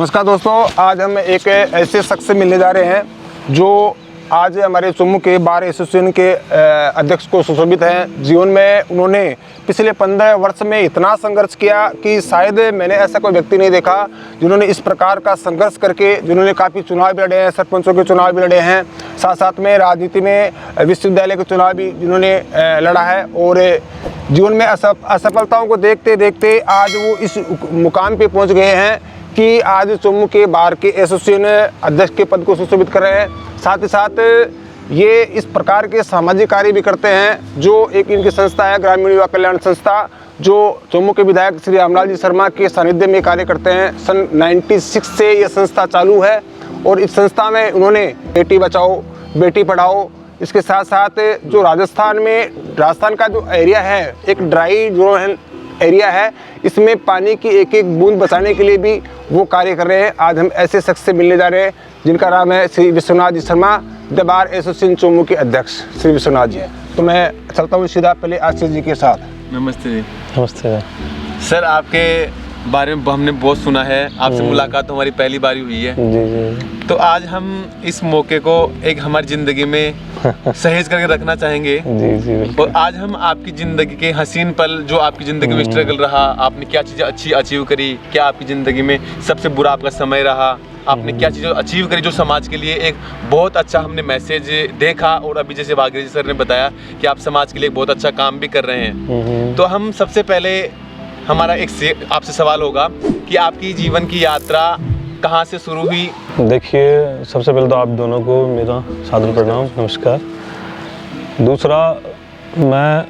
नमस्कार दोस्तों, आज हम एक ऐसे शख्स से मिलने जा रहे हैं जो आज हमारे चुम्मू के बार एसोसिएशन के अध्यक्ष को सुशोभित हैं। जीवन में उन्होंने पिछले 15 वर्ष में इतना संघर्ष किया कि शायद मैंने ऐसा कोई व्यक्ति नहीं देखा जिन्होंने इस प्रकार का संघर्ष करके, जिन्होंने काफ़ी चुनाव भी लड़े हैं, सरपंचों के चुनाव भी लड़े हैं, साथ साथ में राजनीति में विश्वविद्यालय के चुनाव भी जिन्होंने लड़ा है और जीवन में असफलताओं को देखते देखते आज वो इस मुकाम पे पहुंच गए हैं कि आज चुम्मू के बार के एसोसिएशन अध्यक्ष के पद को सुशोभित कर रहे हैं। साथ ही साथ ये इस प्रकार के सामाजिक कार्य भी करते हैं जो एक इनकी संस्था है, ग्रामीण युवा कल्याण संस्था, जो चुम्मू के विधायक श्री रामलाल जी शर्मा के सानिध्य में कार्य करते हैं। सन 96 से ये संस्था चालू है और इस संस्था में उन्होंने बेटी बचाओ बेटी पढ़ाओ, इसके साथ साथ जो राजस्थान का जो एरिया है, एक ड्राई जोन एरिया है, इसमें पानी की एक एक बूंद बचाने के लिए भी वो कार्य कर रहे हैं। आज हम ऐसे शख्स से मिलने जा रहे हैं जिनका नाम है Shri Vishwanath ji Sharma, the bar association चुम्मू के अध्यक्ष श्री विश्वनाथ जी। तो मैं चलता हूँ सीधा पहले आशीष जी के साथ। नमस्ते जी। नमस्ते सर, आपके बारे में हमने बहुत सुना है, आपसे मुलाकात तो हमारी पहली बार ही हुई है। जी जी। तो आज हम इस मौके को एक हमारी ज़िंदगी में सहेज करके रखना चाहेंगे। जी जी। और आज हम आपकी ज़िंदगी के हसीन पल, जो आपकी ज़िंदगी में स्ट्रगल रहा, आपने क्या चीज़ें अच्छी अचीव करी, क्या आपकी ज़िंदगी में सबसे बुरा आपका समय रहा, आपने क्या चीज़ें अचीव करी जो समाज के लिए एक बहुत अच्छा हमने मैसेज देखा, और अभी जैसे भागीरथी सर ने बताया कि आप समाज के लिए बहुत अच्छा काम भी कर रहे हैं। तो हम सबसे पहले हमारा एक आपसे सवाल होगा कि आपकी जीवन की यात्रा कहाँ से शुरू हुई? देखिए, सबसे पहले तो आप दोनों को मेरा सादर प्रणाम, नमस्कार। दूसरा, मैं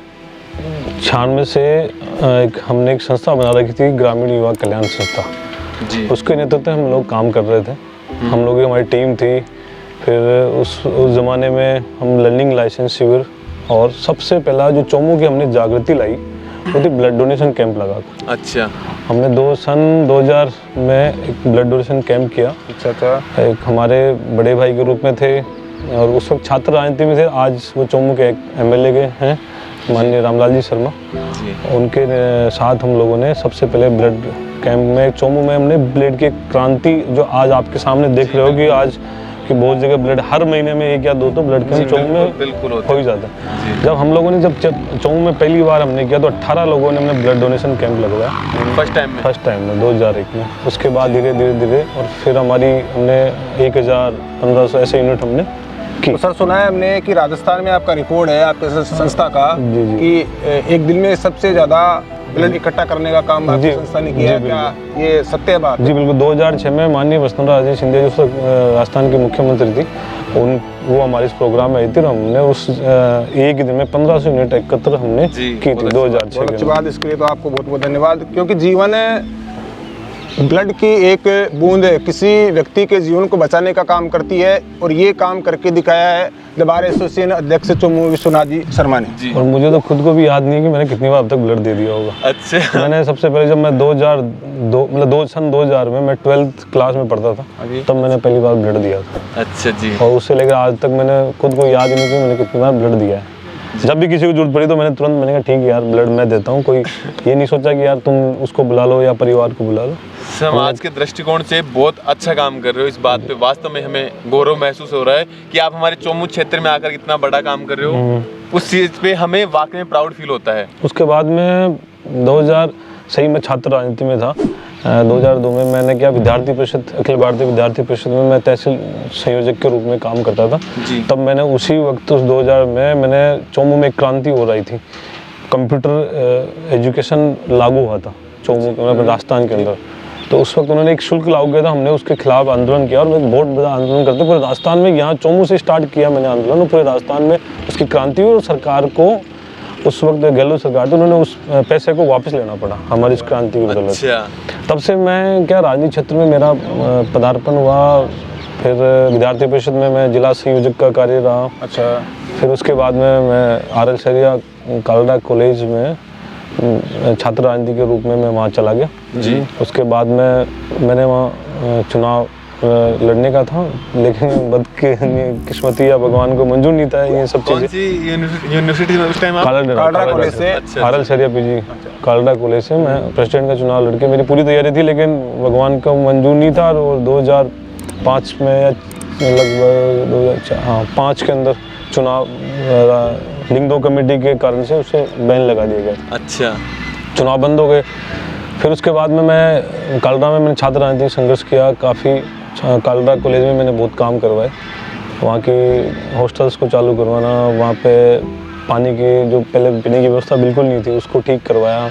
96 से हमने एक संस्था बना रखी थी, ग्रामीण युवा कल्याण संस्था जी। उसके नेतृत्व में हम लोग काम कर रहे थे। हम लोग की हमारी टीम थी। फिर उस ज़माने में हम लर्निंग लाइसेंस शिविर, और सबसे पहला जो चुम्मू की हमने जागृति लाई वो थी ब्लड डोनेशन कैंप लगा था। अच्छा। हमने सन 2000 में एक ब्लड डोनेशन कैंप किया। अच्छा। एक हमारे बड़े भाई के रूप में थे और उस वक्त छात्र राजनीति में थे। आज वो चुम्मू के एक MLA के हैं, माननीय रामलाल जी शर्मा जी। उनके साथ हम लोगों ने सबसे पहले ब्लड कैंप में चुम्मू में हमने ब्लड की क्रांति, जो आज आपके सामने देख रहे हो कि आज कि बहुत जगह ब्लड हर महीने में 1 या 2 तो ब्लड कैंप चुम्मू में बिल्कुल हो ही जाता है। जब हम लोगों ने जब चुम्मू में पहली बार हमने किया तो 18 लोगों ने हमने ब्लड डोनेशन कैंप लगवाया फर्स्ट टाइम में 2001 में। उसके बाद धीरे धीरे और फिर हमने 1000-1500 ऐसे यूनिट हमने की। तो सर, सुना है हमने कि राजस्थान में आपका रिकॉर्ड है आपके संस्था का जी। कि एक दिन में सबसे ज़्यादा ब्लड इकट्ठा करने का काम आपकी संस्था ने किया है। क्या ये सत्य बात? जी बिल्कुल। 2006 में माननीय वसुंधरा राजे सिंधिया जो राजस्थान की मुख्यमंत्री थी, वो हमारे इस प्रोग्राम में आई थी और हमने उस एक ही दिन में 1500 यूनिट एकत्र हमने की थी 2006 बहुत अच्छी बात। इसके लिए तो आपको बहुत बहुत धन्यवाद, क्योंकि जीवन ब्लड की एक बूंद किसी व्यक्ति के जीवन को बचाने का काम करती है, और ये काम करके दिखाया है द बार एसोसिएशन अध्यक्ष चुम्मू विश्वनाथ जी शर्मा ने। और मुझे तो खुद को भी याद नहीं है कि मैंने कितनी बार अब तक ब्लड दे दिया होगा। अच्छा। मैंने सबसे पहले जब मैं 2000 में मैं 12th क्लास में पढ़ता था, तब मैंने पहली बार ब्लड दिया था। अच्छा जी। और उससे लेकर आज तक मैंने खुद को याद ही नहीं कि मैंने कितनी बार ब्लड दिया है। जब भी किसी को जरूरत पड़ी तो मैंने कहा ठीक है यार, ब्लड मैं देता हूँ। कोई ये नहीं सोचा कि यार तुम उसको बुला लो या परिवार को बुला लो। समाज के दृष्टिकोण से बहुत अच्छा काम कर रहे हो। इस बात पे वास्तव में हमें गौरव महसूस हो रहा है कि आप हमारे चुम्मू क्षेत्र में आकर इतना बड़ा काम कर रहे हो। उस चीज़ पे हमें वाकई में प्राउड फील होता है। उसके बाद में 2000 सही में छात्र राजनीति में था। 2002 में मैंने क्या विद्यार्थी परिषद, अखिल भारतीय विद्यार्थी परिषद में मैं तहसील संयोजक के रूप में काम करता था। तब मैंने उसी वक्त उस 2000 में मैंने चुम्मू में एक क्रांति हो रही थी, कंप्यूटर एजुकेशन लागू हुआ था चुम्मू के राजस्थान के अंदर। तो उस वक्त उन्होंने एक शुल्क लागू किया था, हमने उसके खिलाफ आंदोलन किया और मैं बहुत बड़ा आंदोलन करते पूरे राजस्थान में। यहाँ चुम्मू से स्टार्ट किया मैंने आंदोलन, पूरे राजस्थान में उसकी क्रांति हुई और सरकार को उस वक्त गहलोत सरकार थी, उन्होंने उस पैसे को वापस लेना पड़ा हमारी इस क्रांति की बदौलत। अच्छा। तब से मैं राजनीति क्षेत्र में मेरा पदार्पण हुआ। फिर विद्यार्थी परिषद में मैं जिला संयोजक का कार्य रहा। अच्छा। फिर उसके बाद में मैं RL सरिया कालड़ा कॉलेज में छात्र राजनीति के रूप में मैं वहाँ चला गया। जी। उसके बाद में मैंने वहाँ चुनाव लड़ने का था, लेकिन बदकिस्मती या भगवान को मंजूर नहीं था ये सब कौन चीज़ें। सी यूनिवर्सिटी में उस टाइम आप? कालरा कॉलेज से। अच्छा, आरएल सरिया पीजी कालरा कॉलेज से मैं प्रेसिडेंट का चुनाव लड़के, मेरी पूरी तैयारी थी, लेकिन भगवान का मंजूर नहीं था। और 2005 में या लगभग 2005 के अंदर चुनाव लिंगदो कमेटी के कारण से उसे बैन लगा दिया गया था। अच्छा, चुनाव बंद हो गए। फिर उसके बाद में मैं कालरा में मैंने छात्र राजनीतिक संघर्ष किया काफ़ी। कालरा कॉलेज में मैंने बहुत काम करवाए, वहाँ की हॉस्टल्स को चालू करवाना, वहाँ पे पानी की जो पहले पीने की व्यवस्था बिल्कुल नहीं थी उसको ठीक करवाया।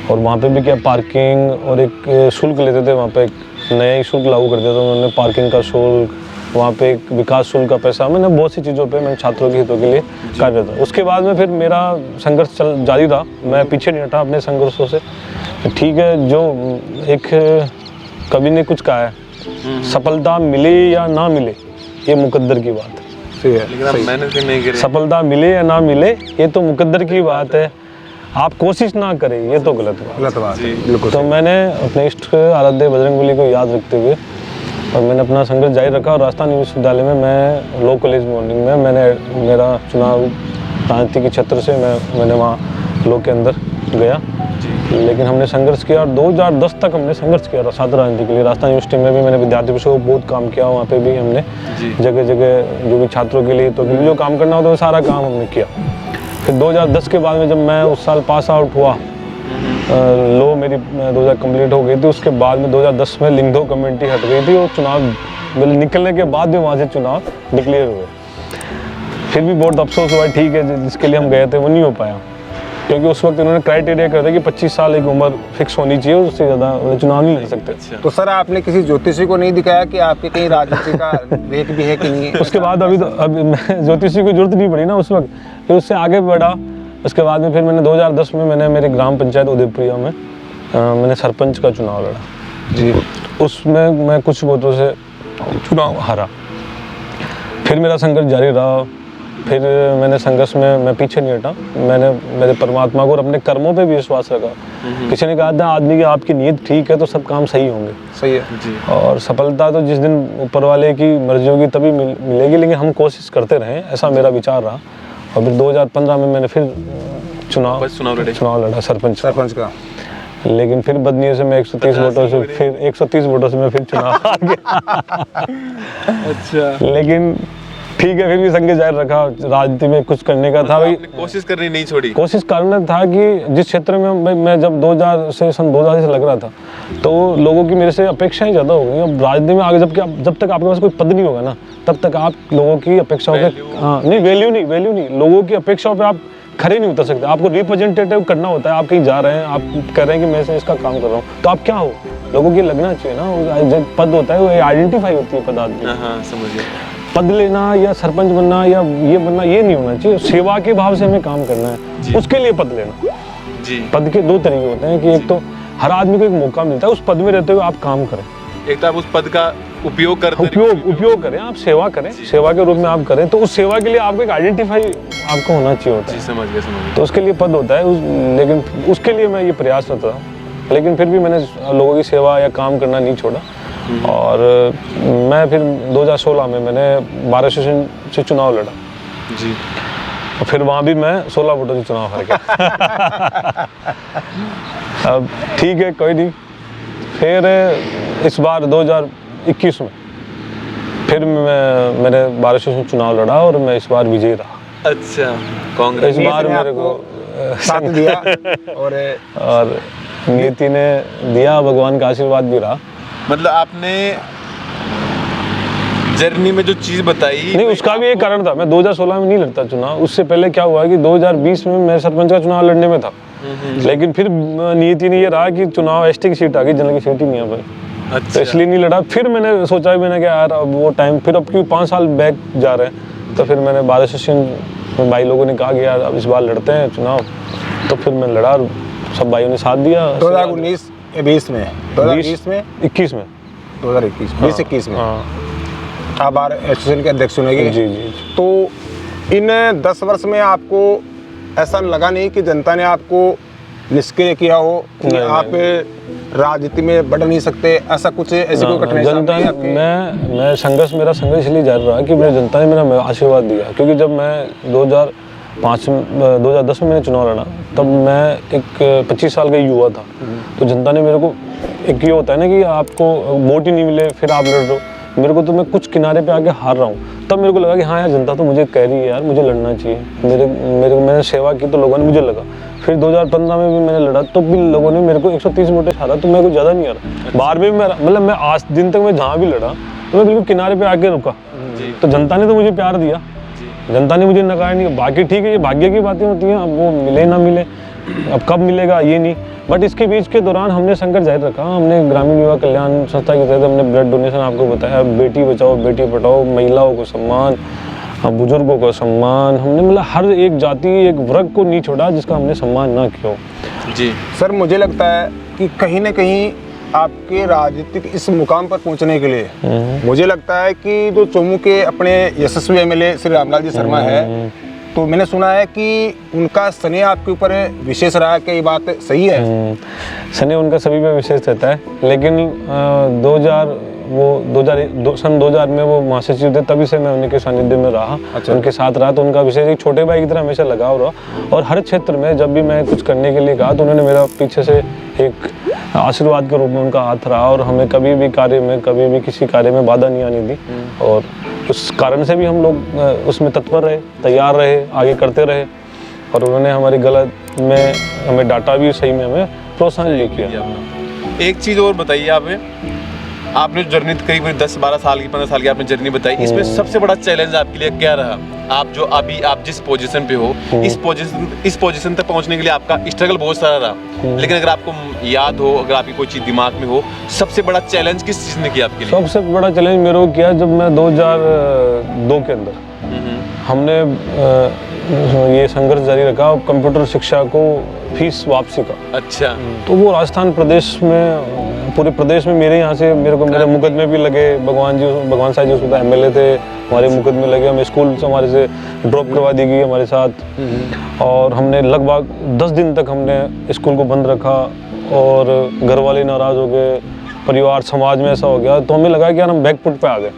और वहाँ पे भी क्या पार्किंग और एक शुल्क लेते थे, वहाँ पे एक नया ही शुल्क लागू कर दिया था उन्होंने, पार्किंग का शुल्क, वहाँ पे एक विकास शुल्क का पैसा, मैंने बहुत सी चीज़ों पे मैंने छात्रों के हितों के लिए कार्य था। उसके बाद में फिर मेरा संघर्ष जारी रहा, मैं पीछे नहीं हटा अपने संघर्षों से। ठीक है, जो एक कवि ने कुछ कहा है, सफलता मिले या ना मिले ये मुकद्दर की बात है। सही है, लेकिन आप मेहनत क्यों नहीं करें? सफलता मिले या ना मिले ये तो मुकद्दर की बात है, आप कोशिश ना करें ये तो गलत बात है। गलत बात है, बिल्कुल। तो मैंने अपने इष्ट आराध्य बजरंगबली को याद रखते हुए और मैंने अपना संघर्ष जारी रखा। और राजस्थान विश्वविद्यालय में मैं लॉ कॉलेज मॉर्निंग में मेरा चुनाव राजनीति के क्षेत्र से मैंने वहाँ लॉ के अंदर गया, लेकिन हमने संघर्ष किया। और 2010 तक हमने संघर्ष किया छात्र राजनीति के लिए। राजस्थान यूनिवर्सिटी में भी मैंने विद्यार्थी परिषद को बहुत काम किया, वहाँ पे भी हमने जगह जगह जो भी छात्रों के लिए तो जो काम करना होता है वो सारा काम हमने किया। फिर 2010 के बाद में जब मैं उस साल पास आउट हुआ, लॉ मेरी 2000 कंप्लीट हो गई थी, उसके बाद में 2010 में लिंगदो कमेटी हट गई थी और चुनाव निकलने के बाद भी वहाँ से चुनाव डिक्लेयर हुए। फिर भी बहुत अफसोस हुआ, ठीक है जिसके लिए हम गए थे वो नहीं हो पाया, क्योंकि उस वक्त उन्होंने क्राइटेरिया कर दिया कि 25 साल एक उम्र फिक्स होनी चाहिए, उससे ज़्यादा चुनाव नहीं लड़ सकते। तो सर आपने किसी ज्योतिषी को नहीं दिखाया कि आपके कहीं राजनीति का रेख भी है कि नहीं है? उसके बाद अभी मैं ज्योतिषी को जरूरत नहीं पड़ी ना उस वक्त, फिर उससे आगे बढ़ा। उसके बाद में फिर मैंने 2010 में मैंने मेरी ग्राम पंचायत उदयपुरिया में मैंने सरपंच का चुनाव लड़ा जी। उसमें मैं कुछ वोटों से चुनाव हारा। फिर मेरा संघर्ष जारी रहा, फिर मैंने संघर्ष में मैं पीछे नहीं हटा, मैंने मेरे परमात्मा को और अपने कर्मों पे भी विश्वास रखा। किसी ने कहा था आदमी की आपकी नीयत ठीक है तो सब काम सही होंगे। सही है जी। और सफलता तो जिस दिन ऊपर वाले की मर्जी होगी तभी मिलेगी, लेकिन हम कोशिश करते रहें, ऐसा मेरा विचार रहा। और फिर 2015 में मैंने फिर चुनाव लड़ा सरपंच का। लेकिन फिर बदनीयत से मैं 130 वोटों से फिर 130 वोटों से मैं फिर चुनाव हार गया। अच्छा, लेकिन ठीक है, फिर भी संघर्ष जारी रखा, राजनीति में कुछ करने का था भाई, कोशिश करनी नहीं छोड़ी। कोशिश करना था कि जिस क्षेत्र में मैं जब 2000 से सन 2000 से लग रहा था तो लोगों की मेरे से अपेक्षाएं ज़्यादा हो गई। अब राजनीति में आगे जब तक आपके पास कोई पद नहीं होगा ना तब तक आप लोगों की अपेक्षाओं पे नहीं वैल्यू नहीं लोगों की अपेक्षाओं पे आप खड़े नहीं उतर सकते। आपको रिप्रेजेंटेटिव करना होता है, आप कहीं जा रहे हैं, आप कह रहे हैं कि मैं से इसका काम कर रहा हूँ, तो आप क्या हो, लोगों की लगना चाहिए ना। जब पद होता है वो आइडेंटिफाई होती है पद आदमी। हाँ, समझिए। पद लेना या सरपंच बनना या ये बनना ये नहीं होना चाहिए, सेवा के भाव से हमें काम करना है, उसके लिए पद लेना जी। पद के दो तरीके होते हैं कि एक तो हर आदमी को एक मौका मिलता है उस पद में रहते हुए आप काम करें, एक तो आप उस पद का उपयोग करें, आप सेवा करें, सेवा के रूप में आप करें, तो उस सेवा के लिए आपको एक आइडेंटिफाई आपको होना चाहिए होता है। समझ गया। तो उसके लिए पद होता है लेकिन उसके लिए मैं ये प्रयासरत रहा, लेकिन फिर भी मैंने लोगों की सेवा या काम करना नहीं छोड़ा। और मैं फिर 2016 में मैंने बार एसोसिएशन से चुनाव लड़ा जी। और फिर वहाँ भी मैं 16 वोटों से चुनाव हार गया। अब ठीक है, कोई नहीं। फिर इस बार 2021 में फिर मैंने बार एसोसिएशन चुनाव लड़ा और मैं इस बार विजयी रहा। अच्छा, कांग्रेस इस बार मेरे को साथ दिया और नीति ने दिया, भगवान का आशीर्वाद भी रहा। मतलब आपने जर्नी में जो चीज बताई नहीं, उसका भी एक कारण था, मैं 2016 में नहीं लड़ता चुनाव। उससे पहले क्या हुआ कि 2020 में मैं सरपंच का चुनाव लड़ने में था, लेकिन फिर नीति ने ये रहा कि चुनाव एसटी की सीट आ गई, जनरल की सीट ही नहीं आ पाई। अच्छा। तो इसलिए नहीं लड़ा। फिर मैंने सोचा, मैंने कहा यार अब वो टाइम फिर अब क्यों 5 साल बैक जा रहे हैं, तो फिर मैंने बार एसोसिएशन में भाई लोगों ने कहा कि यार अब इस बार लड़ते हैं चुनाव, तो फिर मैं लड़ा और सब भाइयों ने साथ दिया। 2019 20 में 2020 में 21 में 2021 2021 में हाँ आप बार एसोसिएशन के अध्यक्ष चुने गए। जी जी। तो इन 10 वर्ष में आपको ऐसा लगा नहीं कि जनता ने आपको निष्क्रिय किया हो कि नहीं, आप राजनीति में बढ़ नहीं सकते, ऐसा कुछ ऐसी कोई कठिनाई जनता सामने आई आपकी? मैं संघर्ष मेरा संघर्ष इसलिए जारी रहा कि मेरी जनता ने मेरा आशीर्वाद दिया, क्योंकि जब मैं 2010 में मैंने चुनाव लड़ा, तब मैं एक 25 साल का युवा था। तो जनता ने मेरे को, एक ये होता है ना कि आपको वोट ही नहीं मिले फिर आप लड़ रहे हो, मेरे को तो मैं कुछ किनारे पे आके हार रहा हूँ, तब मेरे को लगा कि हाँ यार जनता तो मुझे कह रही है यार मुझे लड़ना चाहिए, मैंने सेवा की तो लोगों ने मुझे लगा। फिर 2015 में भी मैंने लड़ा तो भी लोगों ने मेरे को 130 वोटें हारा, तो मैं कुछ ज़्यादा नहीं हारा। बाहर में भी मतलब मैं आज दिन तक मैं जहाँ भी लड़ा तो मैं बिल्कुल किनारे पे आके रुका, तो जनता ने तो मुझे प्यार दिया, जनता ने मुझे नकारा नहीं। बाकी ठीक है, ये भाग्य की बातें होती हैं, अब वो मिले ना मिले, अब कब मिलेगा ये नहीं। बट इसके बीच के दौरान हमने संघर्ष जारी रखा। हमने ग्रामीण युवा कल्याण संस्था के तहत हमने ब्लड डोनेशन, आपको बताया, बेटी बचाओ बेटी पढ़ाओ, महिलाओं को सम्मान, बुजुर्गों को सम्मान, हमने मतलब हर एक जाति एक वर्ग को नहीं छोड़ा जिसका हमने सम्मान ना किया हो। जी सर, मुझे लगता है कि कहीं ना कहीं आपके राजनीतिक इस मुकाम पर पहुंचने के लिए मुझे लगता है कि जो चोमू के अपने यशस्वी एमएलए श्री रामलाल जी शर्मा है, तो मैंने सुना है कि उनका स्नेह आपके ऊपर विशेष रहा है, क्या ये बात सही है? स्नेह उनका सभी में विशेष रहता है, लेकिन 2000 में वो महासचिव थे, तभी से मैं उनके सानिध्य में रहा। अच्छा। उनके साथ रहा, तो उनका विशेष एक छोटे भाई की तरह हमेशा लगाव रहा। और हर क्षेत्र में जब भी मैं कुछ करने के लिए कहा तो उन्होंने मेरा पीछे से एक आशीर्वाद के रूप में उनका हाथ रहा, और हमें कभी भी कार्य में, कभी भी किसी कार्य में बाधा नहीं आने दी। और उस कारण से भी हम लोग उसमें तत्पर रहे, तैयार रहे, आगे करते रहे, और उन्होंने हमारी गलत में हमें डांटा भी, सही में हमें प्रोत्साहन भी किया। एक चीज़ और बताइए, आपने जो जर्नी करीब 10-12 साल की, 15 साल की आपने जर्नी बताई, इसमें सबसे बड़ा चैलेंज आपके लिए क्या रहा? आप जो अभी आप जिस पोजीशन पे हो, इस पोजीशन तक पहुंचने के लिए आपका स्ट्रगल बहुत सारा रहा, लेकिन अगर आपको याद हो, अगर आपकी कोई चीज़ दिमाग में हो, सबसे बड़ा चैलेंज किस चीज़ ने किया आपके लिए? सबसे बड़ा चैलेंज मेरे को किया जब मैं 2002 के अंदर हमने ये संघर्ष जारी रखा कंप्यूटर शिक्षा को फीस वापसी का। अच्छा। तो वो राजस्थान प्रदेश में, पूरे प्रदेश में मेरे यहाँ से मेरे मुकदमे भी लगे। भगवान साहब जी उस वक्त एमएलए थे, हमारे मुकदमे लगे, हमें स्कूल से हमारे से ड्रॉप करवा दी गई हमारे साथ, और हमने लगभग 10 दिन तक हमने स्कूल को बंद रखा, और घर वाले नाराज़ हो गए, परिवार समाज में ऐसा हो गया, तो हमें लगा कि यार हम बैकफुट पे आ गए।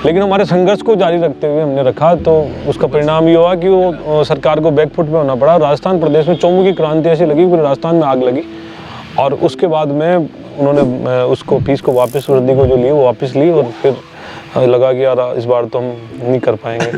लेकिन हमारे संघर्ष को जारी रखते हुए हमने रखा, तो उसका परिणाम ये हुआ कि वो सरकार को बैकफुट पे होना पड़ा। राजस्थान प्रदेश में चोमू की क्रांति ऐसी लगी, पूरे राजस्थान में आग लगी, और उसके बाद में उन्होंने उसको फीस को वापस, वृद्धि को जो ली वो वापस ली, और फिर लगा कि यार इस बार तो हम नहीं कर पाएंगे।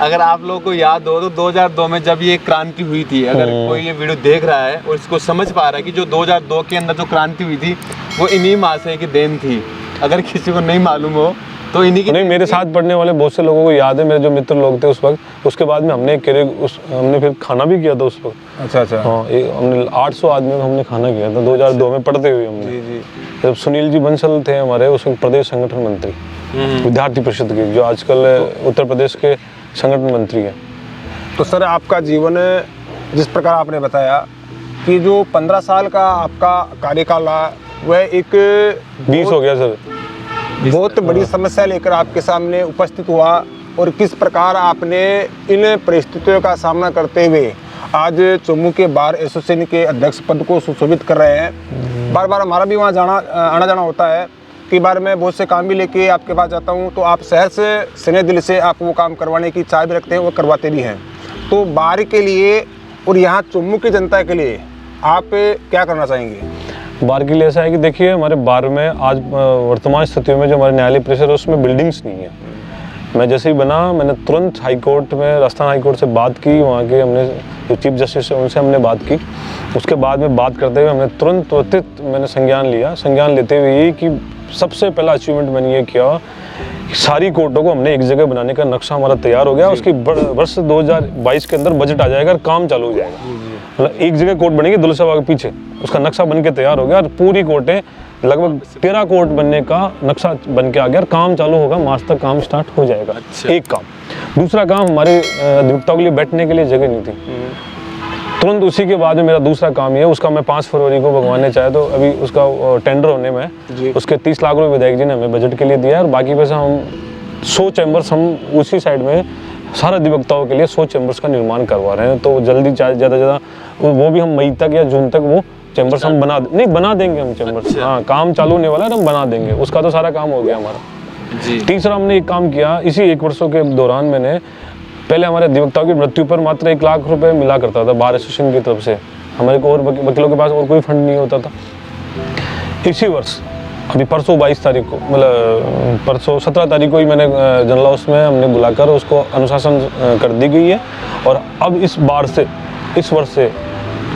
अगर आप लोगों को याद हो तो 2002 में जब ये क्रांति हुई थी, अगर कोई ये वीडियो देख रहा है और इसको समझ पा रहा है कि जो 2002 के अंदर जो क्रांति हुई थी वो इन्हीं महाशय की देन थी, अगर किसी को नहीं मालूम हो तो इन्हीं की। नहीं, मेरे साथ पढ़ने वाले बहुत से लोगों को याद है, मेरे जो मित्र लोग थे उस वक्त। उसके बाद में हमने हमने फिर खाना भी किया था उस वक्त। अच्छा। हाँ, हमने 800 आदमियों का हमने खाना किया था 2002 में पढ़ते हुए हमने। जी। जब सुनील जी बंसल थे हमारे उस वक्त प्रदेश संगठन मंत्री, विद्यार्थी परिषद के, जो आजकल उत्तर प्रदेश के संगठन मंत्री हैं। तो सर, आपका जीवन जिस प्रकार आपने बताया कि जो 15 साल का आपका कार्यकाल रहा, वह एक 20 हो गया सर, बहुत बड़ी समस्या लेकर आपके सामने उपस्थित हुआ, और किस प्रकार आपने इन परिस्थितियों का सामना करते हुए आज चोमू के बार एसोसिएशन के अध्यक्ष पद को सुशोभित कर रहे हैं। बार बार हमारा भी वहाँ आना जाना होता है, कई बार मैं बहुत से काम भी लेके आपके पास जाता हूँ, तो आप शहर से स्नेह दिल से आप वो काम करवाने की चाह भी रखते हैं, वो करवाते भी हैं। तो बार के लिए और यहाँ चोमू की जनता के लिए आप क्या करना चाहेंगे? बार के लिए ऐसा है कि देखिए, हमारे बार में आज वर्तमान स्थितियों में जो हमारे न्यायालय परिसर है उसमें बिल्डिंग्स नहीं है। मैं जैसे ही बना, मैंने तुरंत हाई कोर्ट में, राजस्थान हाई कोर्ट से बात की, वहाँ के हमने जो चीफ जस्टिस है उनसे हमने बात की। उसके बाद में बात करते हुए हमने तुरंत मैंने संज्ञान लिया। संज्ञान लेते हुए ये कि सबसे पहला अचीवमेंट मैंने ये किया, सारी कोर्टों को हमने एक जगह बनाने का नक्शा हमारा तैयार हो गया। उसकी वर्ष 2022 के अंदर बजट आ जाएगा और काम चालू हो जाएगा। मतलब एक जगह कोर्ट बनेगी दुल्हे सभा के पीछे, उसका नक्शा बन के तैयार हो गया, और पूरी कोर्टें लगभग 13 कोर्ट बनने का नक्शा बन के आ गया, और काम चालू होगा, मार्च तक काम स्टार्ट हो जाएगा। अच्छा। एक काम। दूसरा काम, हमारे अधिवक्ताओं के लिए बैठने के लिए जगह नहीं थी। तुरंत उसी के बाद में मेरा दूसरा काम ये है, उसका मैं 5 फरवरी को, भगवान ने चाहे तो अभी उसका टेंडर होने में है, उसके 30 लाख रुपए विधायक जी ने हमें बजट के लिए दिया है, और बाकी पैसा हम 100 चैम्बर्स हम उसी साइड में सारे अधिवक्ताओं के लिए 100 चैम्बर्स का निर्माण करवा रहे हैं। तो जल्दी ज़्यादा ज़्यादा वो भी हम मई तक या जून तक वो चैम्बर्स हम बना देंगे हम चैम्बर्स। अच्छा। हाँ, काम चालू होने वाला है, हम बना देंगे, उसका तो सारा काम हो गया हमारा। जी। तीसरा हमने एक काम किया, इसी 1 वर्षों के दौरान मैंने, पहले हमारे अधिवक्ताओं की मृत्यु पर मात्र 1 लाख रुपए मिला करता था बार एसोसिएशन की तरफ से, हमारे को और वकीलों के पास और कोई फंड नहीं होता था। इसी वर्ष अभी परसों 22 तारीख को, मतलब परसों 17 तारीख को ही मैंने जनरल हाउस में हमने बुलाकर उसको अनुशासन कर दी गई है। और अब इस वर्ष से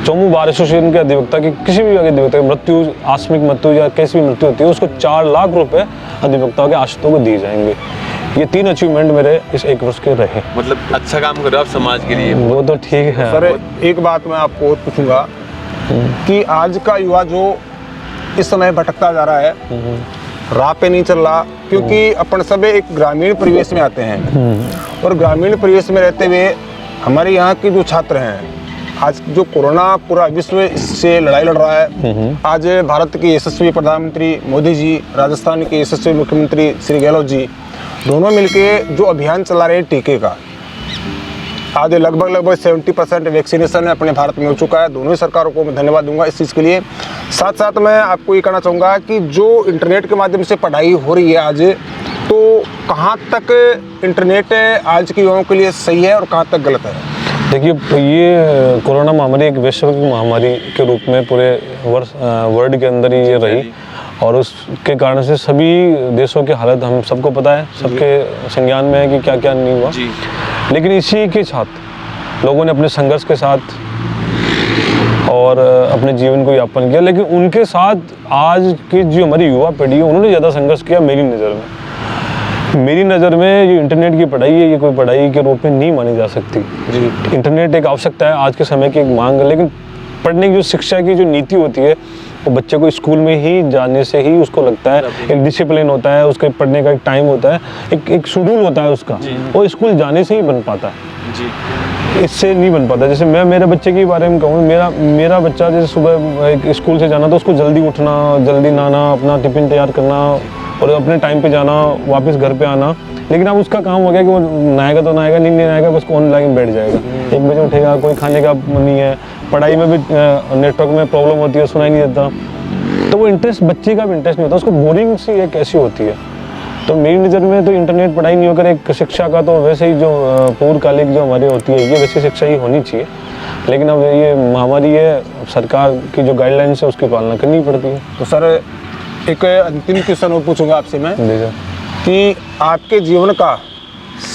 चोमू बार एसोसिएशन के अधिवक्ता की, किसी भी अधिवक्ता की मृत्यु, आकस्मिक मृत्यु या कैसी भी मृत्यु होती है, उसको 4 लाख रुपए अधिवक्ताओं के आश्रितों को दिए जाएंगे। ये 3 अचीवमेंट मेरे इस 1 वर्ष के रहे। मतलब अच्छा काम कर रहे हो आप समाज के लिए। वो तो ठीक है सर, एक बात मैं आपको और पूछूंगा कि आज का युवा जो इस समय भटकता जा रहा है, राह पे नहीं चल रहा, क्योंकि अपन सब एक ग्रामीण परिवेश में आते हैं और ग्रामीण परिवेश में रहते हुए हमारे यहाँ के जो छात्र हैं, आज जो कोरोना पूरा विश्व इससे लड़ाई लड़ रहा है, आज भारत के यशस्वी प्रधानमंत्री मोदी जी, राजस्थान के यशस्वी मुख्यमंत्री श्री गहलोत जी, दोनों मिलके जो अभियान चला रहे हैं टीके का, आज लगभग 70% वैक्सीनेशन अपने भारत में हो चुका है। दोनों ही सरकारों को मैं धन्यवाद दूंगा इस चीज़ के लिए। साथ साथ मैं आपको ये कहना चाहूँगा कि जो इंटरनेट के माध्यम से पढ़ाई हो रही है आज, तो कहाँ तक इंटरनेट आज के युवाओं के लिए सही है और कहाँ तक गलत है? देखिए, ये कोरोना महामारी एक वैश्विक महामारी के रूप में पूरे वर्ल्ड के अंदर ही ये रही, और उसके कारण से सभी देशों की हालत हम सबको पता है, सबके संज्ञान में है कि क्या क्या नहीं हुआ। लेकिन इसी के साथ लोगों ने अपने संघर्ष के साथ और अपने जीवन को यापन किया। लेकिन उनके साथ आज की जो हमारी युवा पीढ़ी है, उन्होंने ज़्यादा संघर्ष किया मेरी नज़र में। ये इंटरनेट की पढ़ाई है, ये कोई पढ़ाई के रूप में नहीं मानी जा सकती। इंटरनेट एक आवश्यकता है, आज के समय की एक मांग है, लेकिन पढ़ने की जो शिक्षा की जो नीति होती है, वो बच्चे को स्कूल में ही जाने से ही उसको लगता है, एक डिसिप्लिन होता है, उसके पढ़ने का एक टाइम होता है, एक शेड्यूल होता है उसका, वो स्कूल जाने से ही बन पाता है, इससे नहीं बन पाता। जैसे मैं मेरे बच्चे के बारे में कहूँ, मेरा बच्चा जैसे सुबह एक स्कूल से जाना तो उसको जल्दी उठना, जल्दी नहाना, अपना टिफिन तैयार करना और अपने टाइम पे जाना, वापस घर पे आना। लेकिन अब उसका काम हो गया कि वो नहाएगा तो नहाएगा, नहीं नहाएगा बस ऑनलाइन बैठ जाएगा, 1 बजे उठेगा, कोई खाने का नहीं है, पढ़ाई में भी नेटवर्क में प्रॉब्लम होती है, सुनाई नहीं देता, तो वो इंटरेस्ट, बच्चे का भी इंटरेस्ट नहीं होता, उसको बोरिंग सी एक ऐसी होती है। तो मेरी नज़र में तो इंटरनेट पढ़ाई नहीं होकर एक शिक्षा का, तो वैसे ही जो पूर्वकालिक जो हमारी होती है, ये वैसी शिक्षा ही होनी चाहिए। लेकिन अब ये महामारी है, सरकार की जो गाइडलाइंस है उसकी पालना करनी पड़ती है। तो सर, एक अंतिम क्वेश्चन और पूछूंगा आपसे मैं कि आपके जीवन का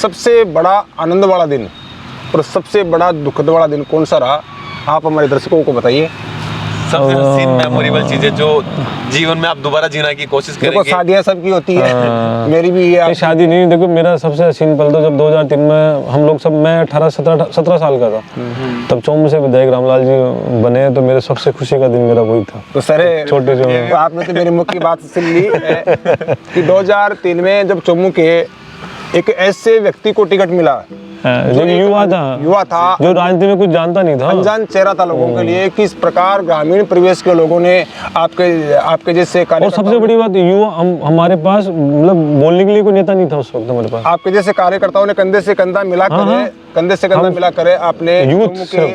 सबसे बड़ा आनंद वाला दिन और सबसे बड़ा दुखद वाला दिन कौन सा रहा, आप हमारे दर्शकों को बताइए। सबसे हसीन मेमोरेबल चीजें जो जीवन में आप दोबारा जीना की कोशिश करेंगे। देखो, शादियां सबकी होती है, मेरी भी है। शादी नहीं, देखो मेरा सबसे हसीन पल तो जब 2003 में हम लोग सब, मैं 17 साल का था, तब चोमू से विधायक रामलाल जी बने, तो मेरे सबसे खुशी का दिन मेरा वही था। तो सर, छोटे जो आपने तो मेरे मुख की बात सुन ली कि 2003 में जब चोमू के एक ऐसे व्यक्ति को टिकट मिला जो युवा था, जो राजनीति में कुछ जानता नहीं था, अनजान चेहरा था लोगों के लिए, किस प्रकार ग्रामीण परिवेश के लोगों ने आपके जैसे और सबसे बड़ी बात, युवा हमारे पास मतलब बोलने के लिए कोई नेता नहीं था उस वक्त हमारे पास। आपके जैसे कार्यकर्ताओं ने कंधे से कंधा मिला करे आपने यूथ के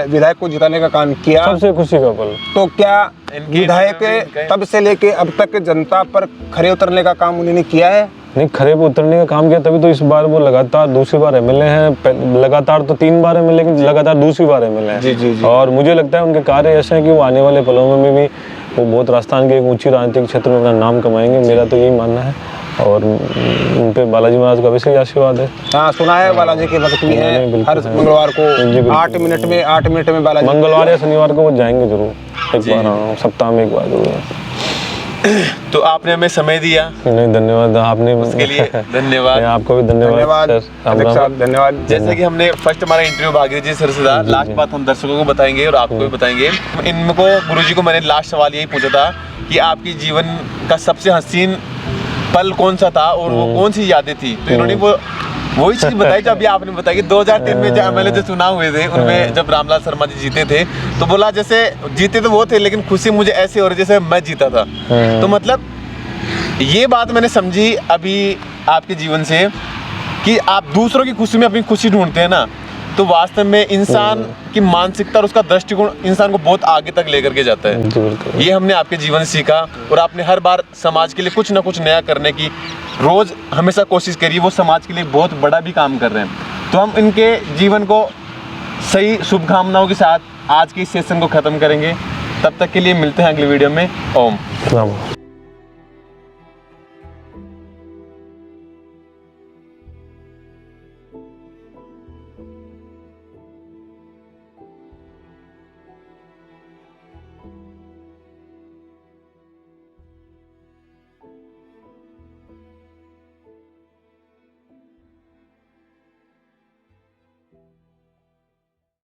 विधायक को जिताने का काम किया। सबसे खुशी का पल। तो क्या विधायक तब से लेके अब तक जनता पर खरे उतरने का काम उन्होंने किया है? नहीं, खरे पे उतरने का काम किया, तभी तो इस बार वो लगातार दूसरी बार एमएलए हैं। लगातार तो 3 बार एमएलए, लेकिन लगातार दूसरी बार एमएलए हैं। जी। और मुझे लगता है उनके कार्य ऐसे हैं कि वो आने वाले पलों में भी वो बहुत राजस्थान के एक ऊंची राजनीतिक क्षेत्र में अपना नाम कमाएंगे, मेरा तो यही मानना है। और उन पे बालाजी महाराज का वैसे ही आशीर्वाद है। हाँ, सुना है बालाजी के भक्त भी हैं, हर मंगलवार को 8 मिनट में बालाजी, मंगलवार या शनिवार को वो जाएंगे जरूर, एक बार, सप्ताह में एक बार जरूर। तो आपने हमें समय दिया। नहीं, धन्यवाद आपने, उसके लिए धन्यवाद। आपको भी धन्यवाद सर, धन्यवाद। जैसे कि हमने फर्स्ट हमारा इंटरव्यू भागीरथी जी सर से था, लास्ट बात हम दर्शकों को बताएंगे और आपको भी बताएंगे। इनको गुरुजी को मैंने लास्ट सवाल यही पूछा था कि आपकी जीवन का सबसे हसीन पल कौन सा था और वो कौन सी यादें थी, तो इन्होंने वही चीज बताई जो अभी आपने बताई कि 2003 में जब एमएलए जो चुनाव हुए थे उनमें जब रामलाल शर्मा जी जीते थे, तो बोला जैसे जीते तो वो थे लेकिन खुशी मुझे ऐसे हो रही जैसे मैं जीता था। तो मतलब ये बात मैंने समझी अभी आपके जीवन से कि आप दूसरों की खुशी में अपनी खुशी ढूंढते हैं ना, तो वास्तव में इंसान की मानसिकता और उसका दृष्टिकोण इंसान को बहुत आगे तक लेकर के जाता है। जी बिल्कुल। ये हमने आपके जीवन से सीखा, और आपने हर बार समाज के लिए कुछ ना कुछ नया करने की रोज हमेशा कोशिश करी, वो समाज के लिए बहुत बड़ा भी काम कर रहे हैं। तो हम इनके जीवन को सही शुभकामनाओं के साथ आज के इस सेशन को खत्म करेंगे। तब तक के लिए मिलते हैं अगले वीडियो में। ओम। राम।